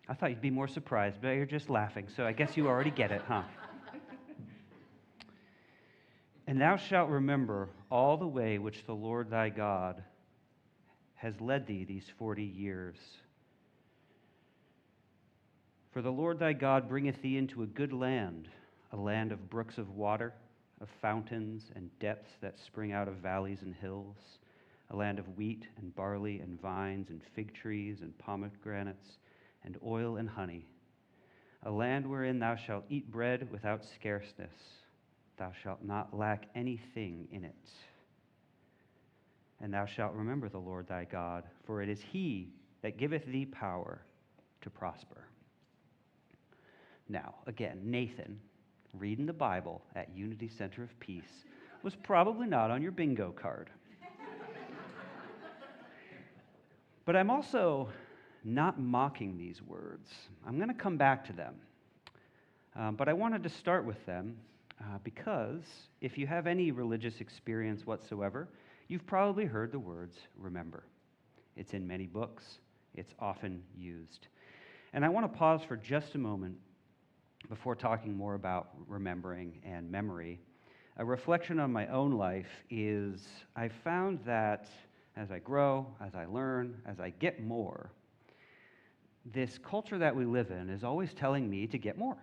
I thought you'd be more surprised, but you're just laughing, so I guess you already get it, huh? And thou shalt remember all the way which the Lord thy God has led thee these 40 years. For the Lord thy God bringeth thee into a good land, a land of brooks of water, of fountains and depths that spring out of valleys and hills, a land of wheat and barley and vines and fig trees and pomegranates and oil and honey, a land wherein thou shalt eat bread without scarceness. Thou shalt not lack anything in it. And thou shalt remember the Lord thy God, for it is he that giveth thee power to prosper. Now, again, Nathan, reading the Bible at Unity Center of Peace, was probably not on your bingo card. But I'm also not mocking these words. I'm going to come back to them. But I wanted to start with them because if you have any religious experience whatsoever, you've probably heard the words remember. It's in many books. It's often used. And I want to pause for just a moment before talking more about remembering and memory. A reflection on my own life is I found that as I grow, as I learn, as I get more, this culture that we live in is always telling me to get more.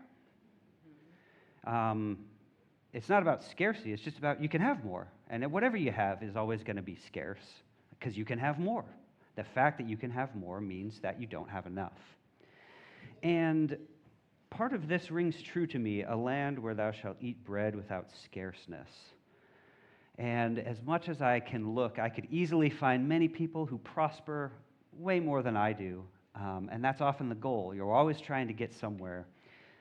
It's not about scarcity, it's just about you can have more. And whatever you have is always going to be scarce because you can have more. The fact that you can have more means that you don't have enough. And part of this rings true to me, a land where thou shalt eat bread without scarceness. And as much as I can look, I could easily find many people who prosper way more than I do. And that's often the goal. You're always trying to get somewhere.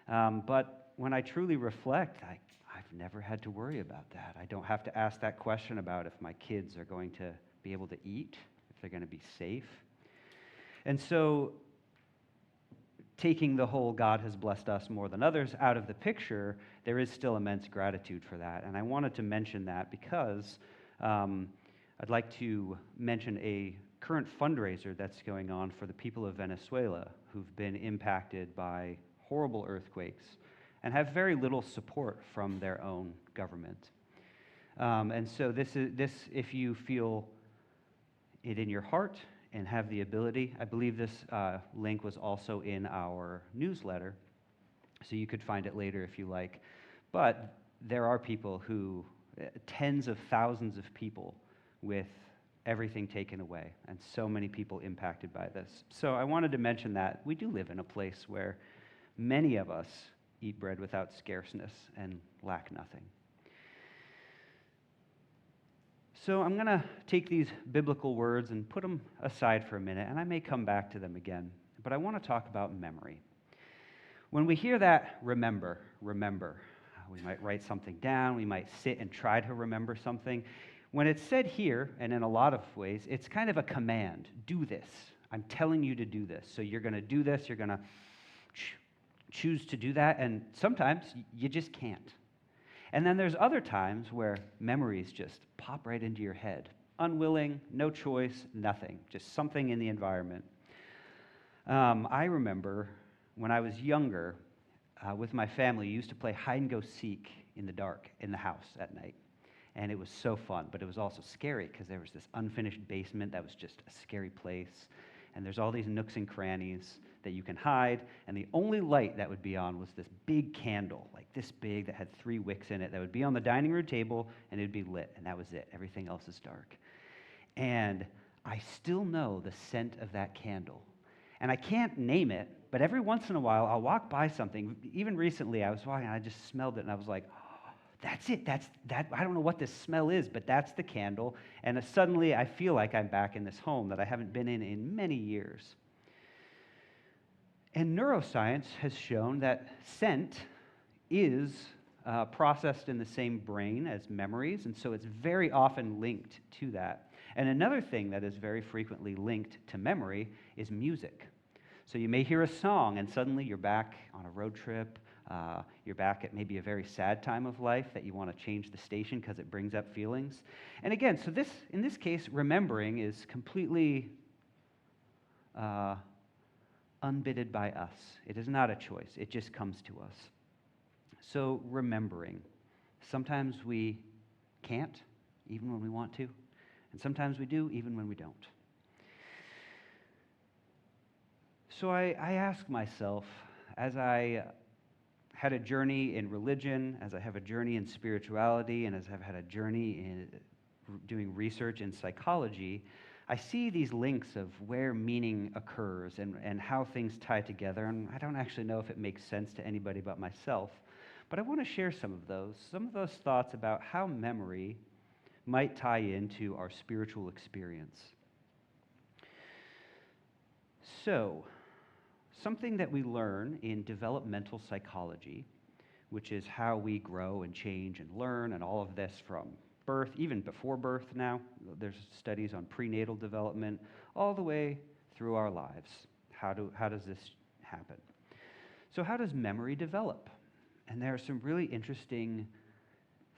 But when I truly reflect, I've never had to worry about that. I don't have to ask that question about if my kids are going to be able to eat, if they're going to be safe. And so taking the whole God has blessed us more than others out of the picture, there is still immense gratitude for that. And I wanted to mention that because I'd like to mention a current fundraiser that's going on for the people of Venezuela who've been impacted by horrible earthquakes and have very little support from their own government. And so this, if you feel it in your heart and have the ability, I believe this link was also in our newsletter, so you could find it later if you like. But there are people who, tens of thousands of people with everything taken away, and so many people impacted by this. So I wanted to mention that we do live in a place where many of us eat bread without scarceness and lack nothing. So I'm going to take these biblical words and put them aside for a minute, and I may come back to them again, but I want to talk about memory. When we hear that, remember, we might write something down, we might sit and try to remember something. When it's said here, and in a lot of ways, it's kind of a command. Do this. I'm telling you to do this. So you're going to do this, you're going to choose to do that, and sometimes you just can't. And then there's other times where memories just pop right into your head. Unwilling, no choice, nothing. Just something in the environment. I remember when I was younger, with my family, we used to play hide and go seek in the dark in the house at night. And it was so fun, but it was also scary because there was this unfinished basement that was just a scary place. And there's all these nooks and crannies that you can hide, and the only light that would be on was this big candle, like this big, that had 3 wicks in it, that would be on the dining room table, and it would be lit, and that was it. Everything else is dark. And I still know the scent of that candle. And I can't name it, but every once in a while, I'll walk by something. Even recently, I was walking, and I just smelled it, and I was like, oh, that's it. That's that. I don't know what this smell is, but that's the candle. And suddenly, I feel like I'm back in this home that I haven't been in many years. And neuroscience has shown that scent is processed in the same brain as memories, and so it's very often linked to that. And another thing that is very frequently linked to memory is music. So you may hear a song, and suddenly you're back on a road trip, you're back at maybe a very sad time of life that you want to change the station because it brings up feelings. And again, so in this case, remembering is completely unbidden by us. It is not a choice. It just comes to us. So remembering. Sometimes we can't, even when we want to. And sometimes we do, even when we don't. So I ask myself, as I had a journey in religion, as I have a journey in spirituality, and as I've had a journey in doing research in psychology, I see these links of where meaning occurs and how things tie together, and I don't actually know if it makes sense to anybody but myself, but I want to share some of those thoughts about how memory might tie into our spiritual experience. So, something that we learn in developmental psychology, which is how we grow and change and learn and all of this from birth, even before birth now. There's studies on prenatal development all the way through our lives. How does this happen? So how does memory develop? And there are some really interesting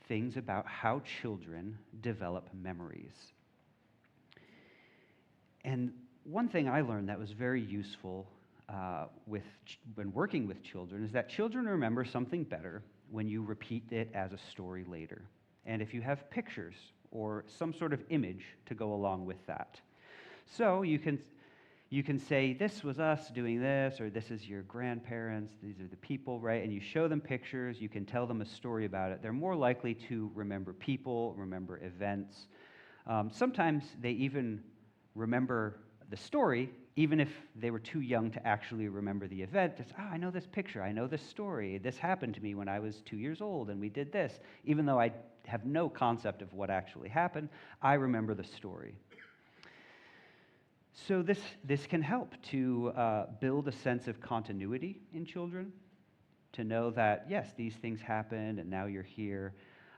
things about how children develop memories. And one thing I learned that was very useful when working with children is that children remember something better when you repeat it as a story later. And if you have pictures or some sort of image to go along with that. So you can say, this was us doing this, or this is your grandparents, these are the people, right? And you show them pictures, you can tell them a story about it. They're more likely to remember people, remember events. Sometimes they even remember the story, even if they were too young to actually remember the event. It's, I know this picture, I know this story. This happened to me when I was 2 years old, and we did this. Even though I have no concept of what actually happened, I remember the story. So this can help to build a sense of continuity in children, to know that, yes, these things happened, and now you're here.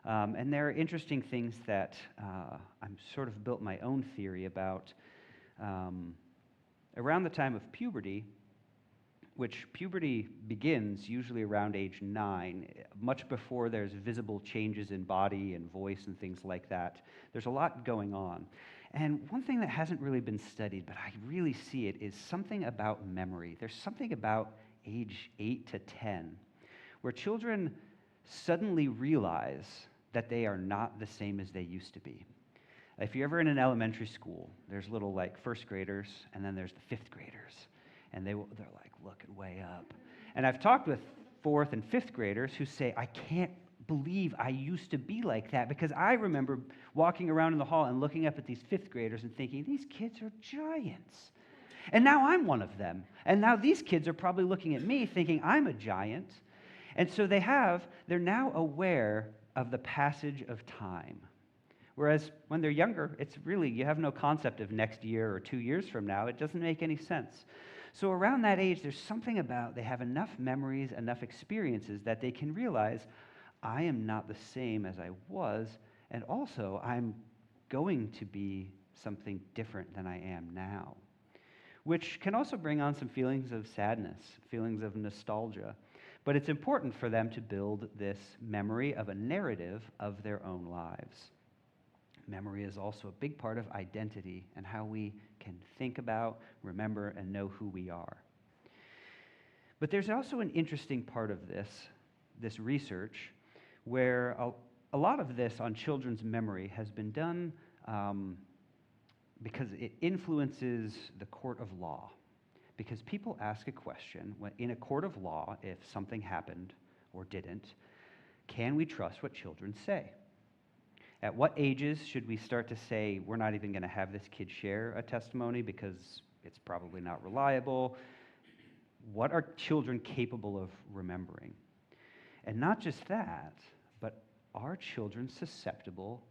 And there are interesting things that I'm sort of built my own theory about. Around the time of puberty, which puberty begins usually around age 9, much before there's visible changes in body and voice and things like that. There's a lot going on. And one thing that hasn't really been studied, but I really see it, is something about memory. There's something about age 8 to 10, where children suddenly realize that they are not the same as they used to be. If you're ever in an elementary school, there's little like first graders, and then there's the fifth graders, and they're like looking way up. And I've talked with fourth and fifth graders who say, I can't believe I used to be like that, because I remember walking around in the hall and looking up at these fifth graders and thinking, these kids are giants. And now I'm one of them. And now these kids are probably looking at me thinking I'm a giant. And so they're now aware of the passage of time. Whereas when they're younger, it's really, you have no concept of next year or 2 years from now. It doesn't make any sense. So around that age, there's something about, they have enough memories, enough experiences that they can realize, I am not the same as I was, and also I'm going to be something different than I am now. Which can also bring on some feelings of sadness, feelings of nostalgia. But it's important for them to build this memory of a narrative of their own lives. Memory is also a big part of identity and how we can think about, remember, and know who we are. But there's also an interesting part of this research, where a lot of this on children's memory has been done because it influences the court of law. Because people ask a question, in a court of law, if something happened or didn't, can we trust what children say? At what ages should we start to say, we're not even going to have this kid share a testimony because it's probably not reliable? What are children capable of remembering? And not just that, but are children susceptible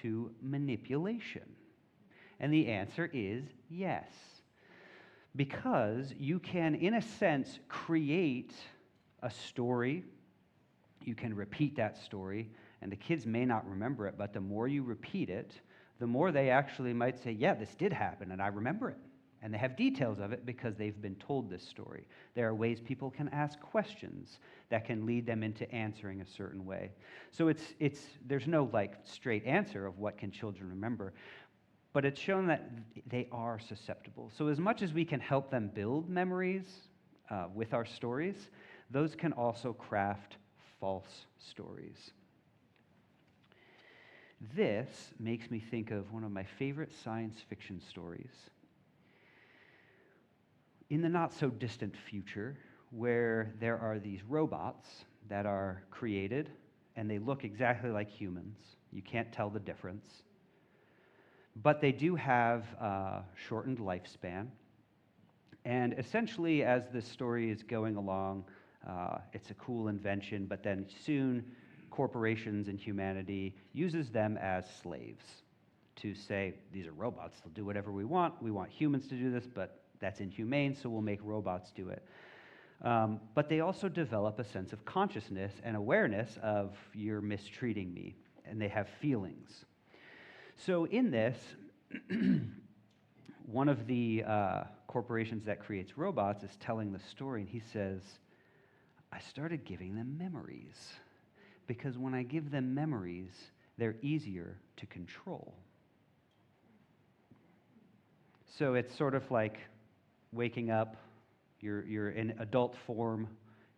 to manipulation? And the answer is yes. Because you can, in a sense, create a story. You can repeat that story, and the kids may not remember it, but the more you repeat it, the more they actually might say, yeah, this did happen, and I remember it. And they have details of it because they've been told this story. There are ways people can ask questions that can lead them into answering a certain way. So there's no like straight answer of what can children remember. but it's shown that they are susceptible. So as much as we can help them build memories with our stories, those can also craft false stories. This makes me think of one of my favorite science fiction stories. In the not-so-distant future, where there are these robots that are created, and they look exactly like humans. You can't tell the difference. But they do have a shortened lifespan. And essentially, as this story is going along, it's a cool invention, but then soon corporations and humanity uses them as slaves to say, these are robots, they'll do whatever we want humans to do this, but that's inhumane, so we'll make robots do it. But they also develop a sense of consciousness and awareness of, you're mistreating me, and they have feelings. So in this, one of the corporations that creates robots is telling the story, and he says, I started giving them memories, because when I give them memories, they're easier to control. So it's sort of like waking up, you're in adult form,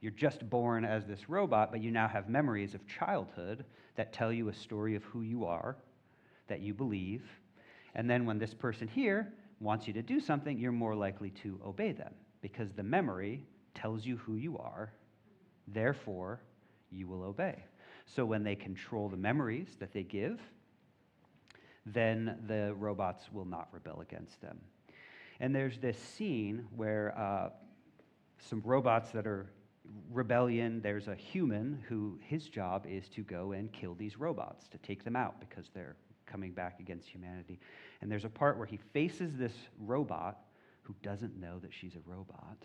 you're just born as this robot, but you now have memories of childhood that tell you a story of who you are, that you believe, and then when this person here wants you to do something, you're more likely to obey them, because the memory tells you who you are, therefore you will obey. So when they control the memories that they give, then the robots will not rebel against them. And there's this scene where some robots that are rebellion, there's a human who his job is to go and kill these robots, to take them out because they're coming back against humanity. And there's a part where he faces this robot who doesn't know that she's a robot,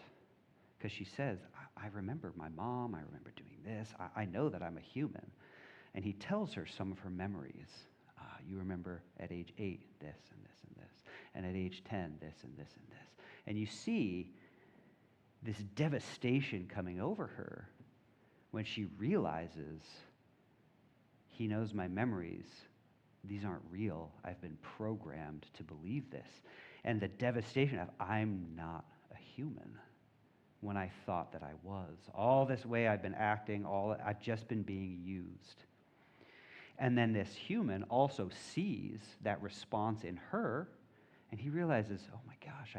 because she says, I remember my mom, I remember doing this, I know that I'm a human. And he tells her some of her memories. You remember at age 8, this and this and this, and at age 10, this and this and this. And you see this devastation coming over her when she realizes, he knows my memories, these aren't real, I've been programmed to believe this. And the devastation of, I'm not a human, when I thought that I was. All this way I've been acting, I've just been being used. And then this human also sees that response in her, and he realizes, oh my gosh,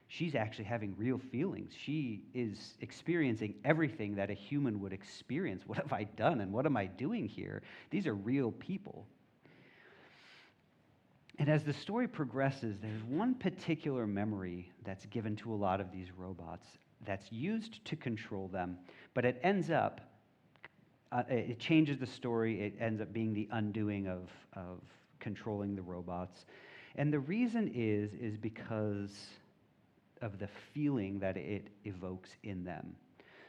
she's actually having real feelings. She is experiencing everything that a human would experience. What have I done, and what am I doing here? These are real people. And as the story progresses, there's one particular memory that's given to a lot of these robots that's used to control them, but it ends up it changes the story. It ends up being the undoing of controlling the robots. And the reason is because of the feeling that it evokes in them.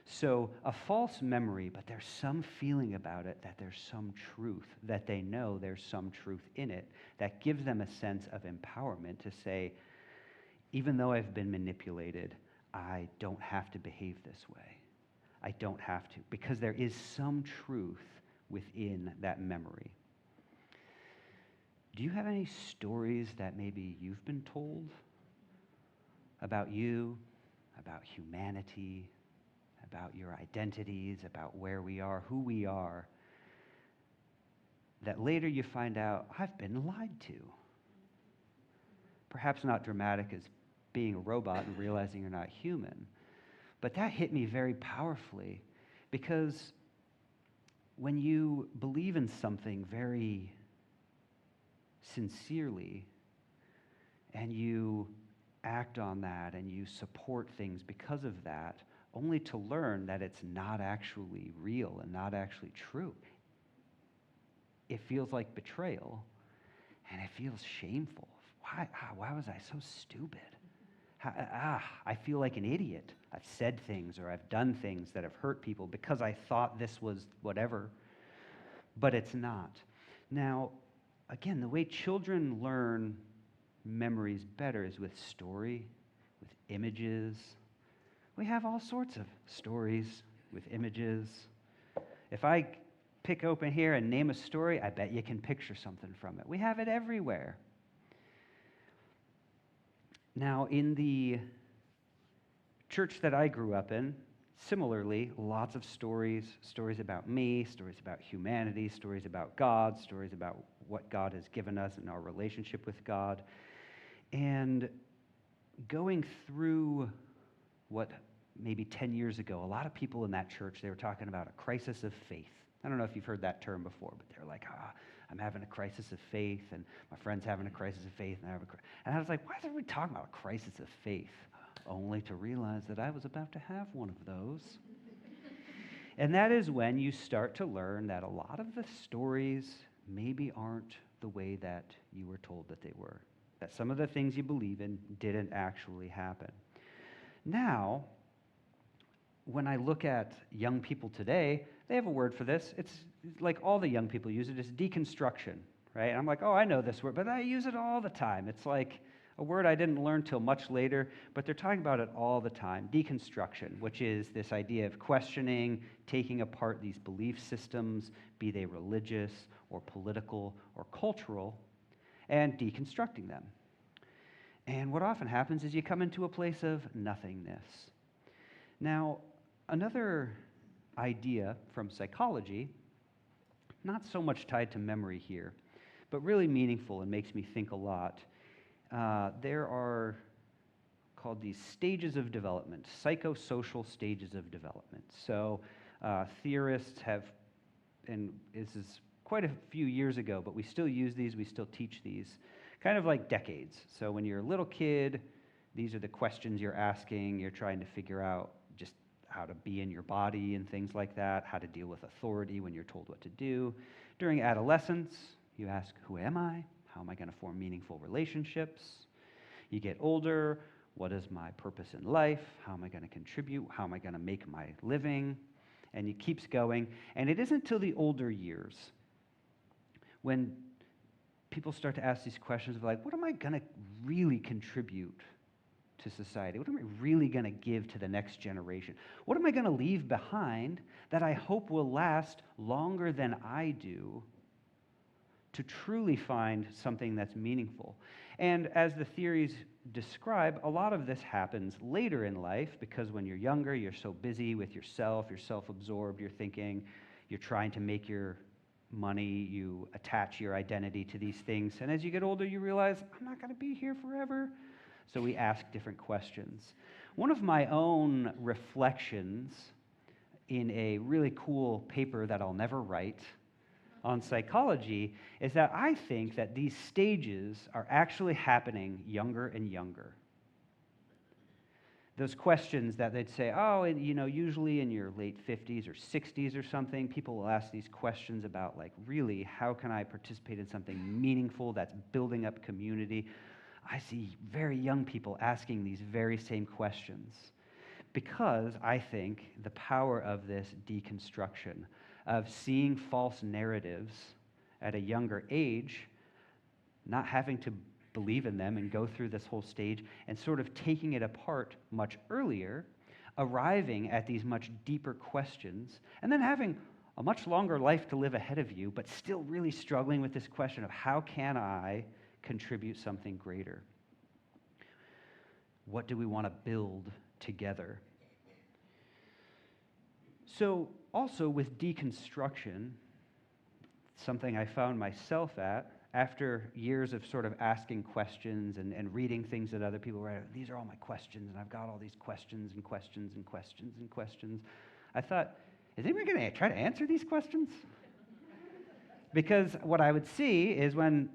So a false memory, but there's some feeling about it that there's some truth, that they know there's some truth in it, that gives them a sense of empowerment to say, even though I've been manipulated, I don't have to behave this way. I don't have to, because there is some truth within that memory. Do you have any stories that maybe you've been told about you, about humanity, about your identities, about where we are, who we are, that later you find out, I've been lied to? Perhaps not dramatic as being a robot and realizing you're not human, but that hit me very powerfully, because when you believe in something very sincerely and you act on that and you support things because of that, only to learn that it's not actually real and not actually true, it feels like betrayal, and it feels shameful. Why was I so stupid? I feel like an idiot. I've said things or I've done things that have hurt people because I thought this was whatever, but it's not. Now, again, the way children learn memories better is with story, with images. We have all sorts of stories with images. If I pick open here and name a story, I bet you can picture something from it. We have it everywhere. Now, in the church that I grew up in, similarly, lots of stories about me, stories about humanity, stories about God, stories about what God has given us and our relationship with God. And going through what maybe 10 years ago, a lot of people in that church, they were talking about a crisis of faith. I don't know if you've heard that term before, but they're like, I'm having a crisis of faith, and my friend's having a crisis of faith, and I was like, why are we talking about a crisis of faith? Only to realize that I was about to have one of those. And that is when you start to learn that a lot of the stories maybe aren't the way that you were told that they were, that some of the things you believe in didn't actually happen. Now, when I look at young people today, they have a word for this. It's like all the young people use it. It's deconstruction, right? And I'm like, oh, I know this word, but I use it all the time. It's like a word I didn't learn till much later, but they're talking about it all the time. Deconstruction, which is this idea of questioning, taking apart these belief systems, be they religious or political or cultural, and deconstructing them. And what often happens is you come into a place of nothingness. Now, another idea from psychology, not so much tied to memory here, but really meaningful and makes me think a lot. There are called these stages of development, psychosocial stages of development. So theorists have, and this is quite a few years ago, but we still use these, we still teach these, kind of like decades. So when you're a little kid, these are the questions you're asking. You're trying to figure out just how to be in your body and things like that, how to deal with authority when you're told what to do. During adolescence, you ask, who am I? How am I going to form meaningful relationships? You get older, what is my purpose in life? How am I going to contribute? How am I going to make my living? And it keeps going. And it isn't till the older years when people start to ask these questions of like, what am I going to really contribute to society? What am I really going to give to the next generation? What am I going to leave behind that I hope will last longer than I do to truly find something that's meaningful? And as the theories describe, a lot of this happens later in life because when you're younger, you're so busy with yourself, you're self-absorbed, you're thinking, you're trying to make your money, you attach your identity to these things. And as you get older, you realize, I'm not going to be here forever. So we ask different questions. One of my own reflections in a really cool paper that I'll never write on psychology is that I think that these stages are actually happening younger and younger. Those questions that they'd say, oh, usually in your late 50s or 60s or something, people will ask these questions about, like, really, how can I participate in something meaningful that's building up community? I see very young people asking these very same questions because I think the power of this deconstruction, of seeing false narratives at a younger age, not having to believe in them and go through this whole stage, and sort of taking it apart much earlier, arriving at these much deeper questions, and then having a much longer life to live ahead of you, but still really struggling with this question of how can I contribute something greater? What do we want to build together? So also with deconstruction, something I found myself at after years of sort of asking questions and reading things that other people write, these are all my questions, and I've got all these questions and questions and questions and questions. I thought, is anyone going to try to answer these questions? Because what I would see is when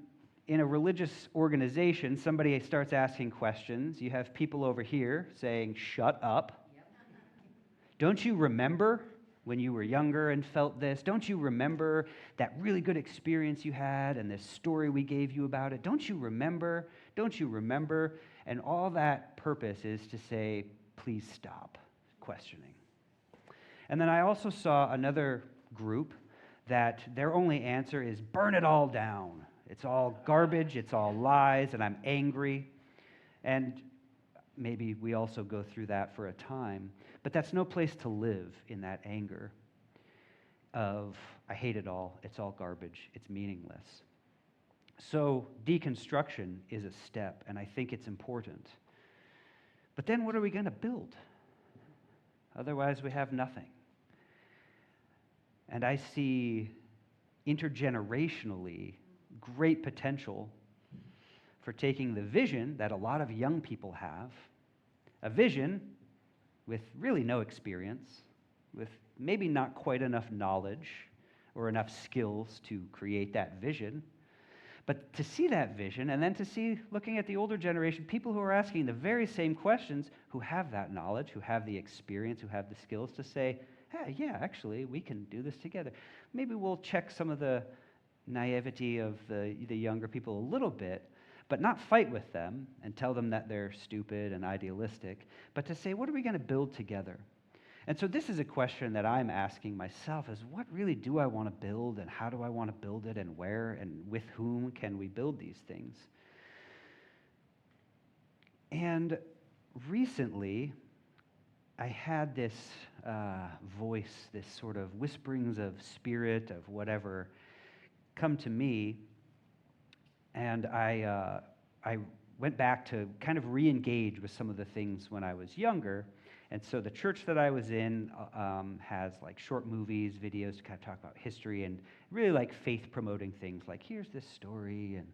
in a religious organization, somebody starts asking questions, you have people over here saying, shut up. Yep. Don't you remember when you were younger and felt this? Don't you remember that really good experience you had and this story we gave you about it? Don't you remember? Don't you remember? And all that purpose is to say, please stop questioning. And then I also saw another group that their only answer is burn it all down. It's all garbage, it's all lies, and I'm angry. And maybe we also go through that for a time. But that's no place to live in that anger of, I hate it all, it's all garbage, it's meaningless. So deconstruction is a step, and I think it's important. But then what are we going to build? Otherwise, we have nothing. And I see intergenerationally great potential for taking the vision that a lot of young people have, a vision with really no experience, with maybe not quite enough knowledge or enough skills to create that vision, but to see that vision and then to see, looking at the older generation, people who are asking the very same questions, who have that knowledge, who have the experience, who have the skills to say, hey, yeah, actually, we can do this together. Maybe we'll check some of the naivety of the younger people a little bit, but not fight with them and tell them that they're stupid and idealistic, but to say, what are we going to build together? And so this is a question that I'm asking myself, is what really do I want to build, and how do I want to build it, and where and with whom can we build these things? And recently, I had this voice, this sort of whisperings of spirit, of whatever, come to me, and I went back to kind of re-engage with some of the things when I was younger. And so the church that I was in has like short movies, videos to kind of talk about history, and really like faith-promoting things, like here's this story, and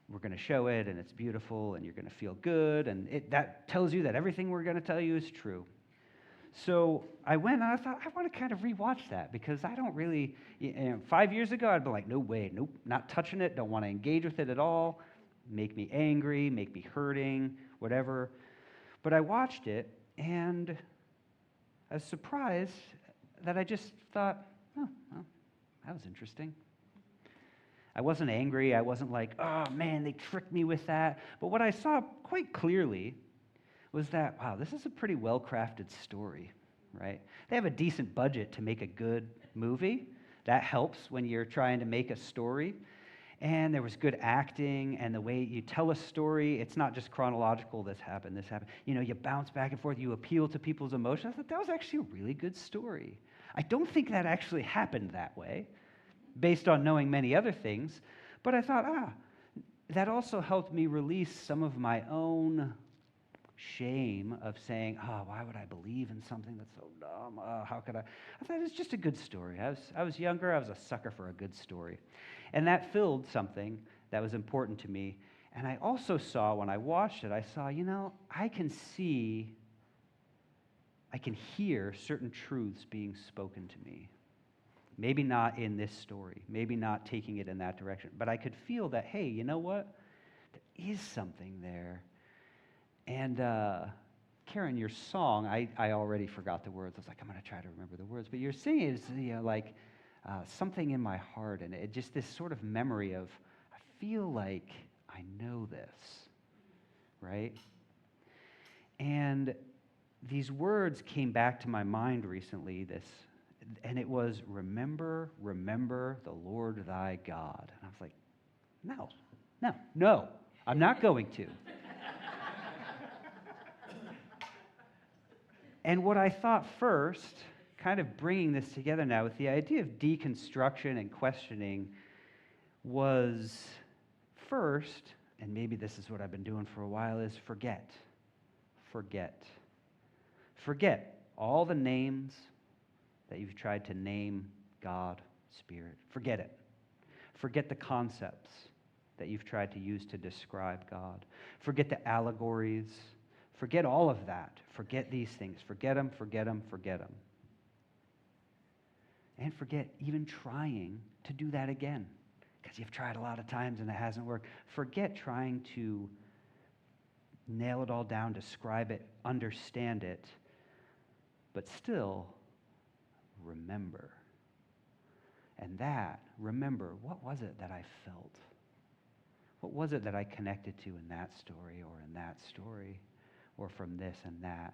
we're going to show it, and it's beautiful, and you're going to feel good, and that tells you that everything we're going to tell you is true. So I went, and I thought, I want to kind of rewatch that, because I don't really, 5 years ago, I'd be like, no way, nope, not touching it, don't want to engage with it at all, make me angry, make me hurting, whatever. But I watched it, and I was surprised that I just thought, oh, well, that was interesting. I wasn't angry. I wasn't like, oh, man, they tricked me with that. But what I saw quite clearly was that, wow, this is a pretty well-crafted story, right? They have a decent budget to make a good movie. That helps when you're trying to make a story. And there was good acting, and the way you tell a story, it's not just chronological, this happened, this happened. You bounce back and forth, you appeal to people's emotions. I thought that was actually a really good story. I don't think that actually happened that way, based on knowing many other things, but I thought, that also helped me release some of my own shame of saying, why would I believe in something that's so dumb? How could I? I thought it was just a good story. I was younger. I was a sucker for a good story. And that filled something that was important to me. And I also saw, when I watched it, I saw, I can hear certain truths being spoken to me. Maybe not in this story, maybe not taking it in that direction, but I could feel that, hey, you know what? There is something there. And Karen, your song, I already forgot the words. I was like, I'm going to try to remember the words. But you're singing is like something in my heart, and it just this sort of memory of, I feel like I know this, right? And these words came back to my mind recently, and it was, remember, remember the Lord thy God. And I was like, no, I'm not going to. And what I thought first, kind of bringing this together now with the idea of deconstruction and questioning, was first, and maybe this is what I've been doing for a while, is forget. Forget all the names that you've tried to name God, Spirit. Forget it. Forget the concepts that you've tried to use to describe God. Forget the allegories. Forget all of that. Forget these things. Forget them, forget them, forget them. And forget even trying to do that again, because you've tried a lot of times and it hasn't worked. Forget trying to nail it all down, describe it, understand it, but still remember. And remember, what was it that I felt? What was it that I connected to in that story or in that story? Or from this and that.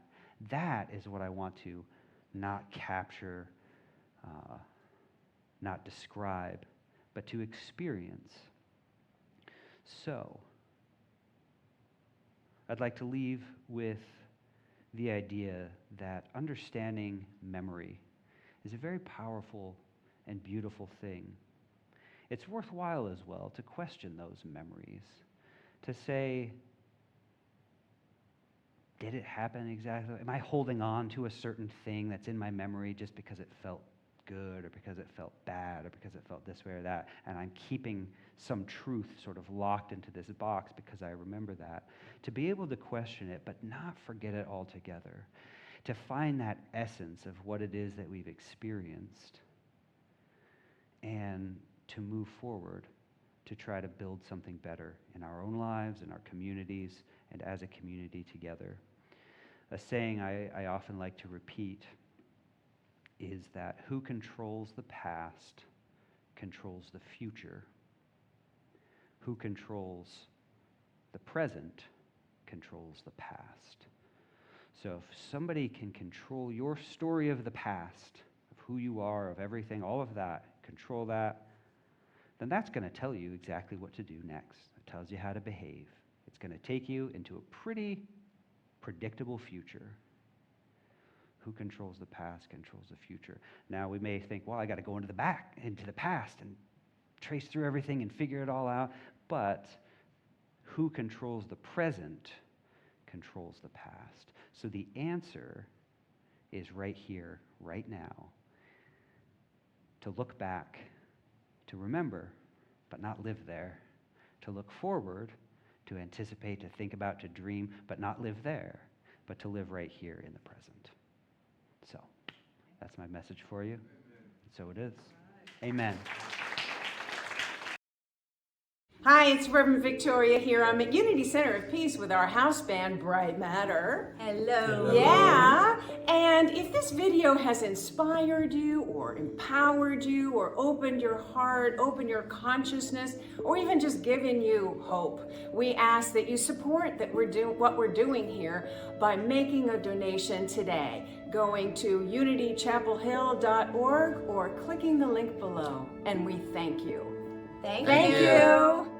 That is what I want to not capture, not describe, but to experience. So, I'd like to leave with the idea that understanding memory is a very powerful and beautiful thing. It's worthwhile as well to question those memories, to say, did it happen exactly? Am I holding on to a certain thing that's in my memory just because it felt good or because it felt bad or because it felt this way or that? And I'm keeping some truth sort of locked into this box because I remember that. To be able to question it but not forget it altogether. To find that essence of what it is that we've experienced and to move forward to try to build something better in our own lives, in our communities, and as a community together. A saying I often like to repeat is that who controls the past controls the future. Who controls the present controls the past. So if somebody can control your story of the past, of who you are, of everything, all of that, control that, then that's going to tell you exactly what to do next. It tells you how to behave. It's going to take you into a pretty predictable future. Who controls the past controls the future. Now we may think, well, I got to go into the past and trace through everything and figure it all out. But who controls the present controls the past. So the answer is right here, right now. To look back, to remember, but not live there. To look forward, to anticipate, to think about, to dream, but not live there, but to live right here in the present. So, that's my message for you. So it is. Amen. Hi, it's Reverend Victoria here. I'm at Unity Center of Peace with our house band, Bright Matter. Hello. Yeah, and if this video has inspired you or empowered you or opened your heart, opened your consciousness, or even just given you hope, we ask that you support what we're doing here by making a donation today, going to unitychapelhill.org or clicking the link below. And we thank you. Thank Thank you.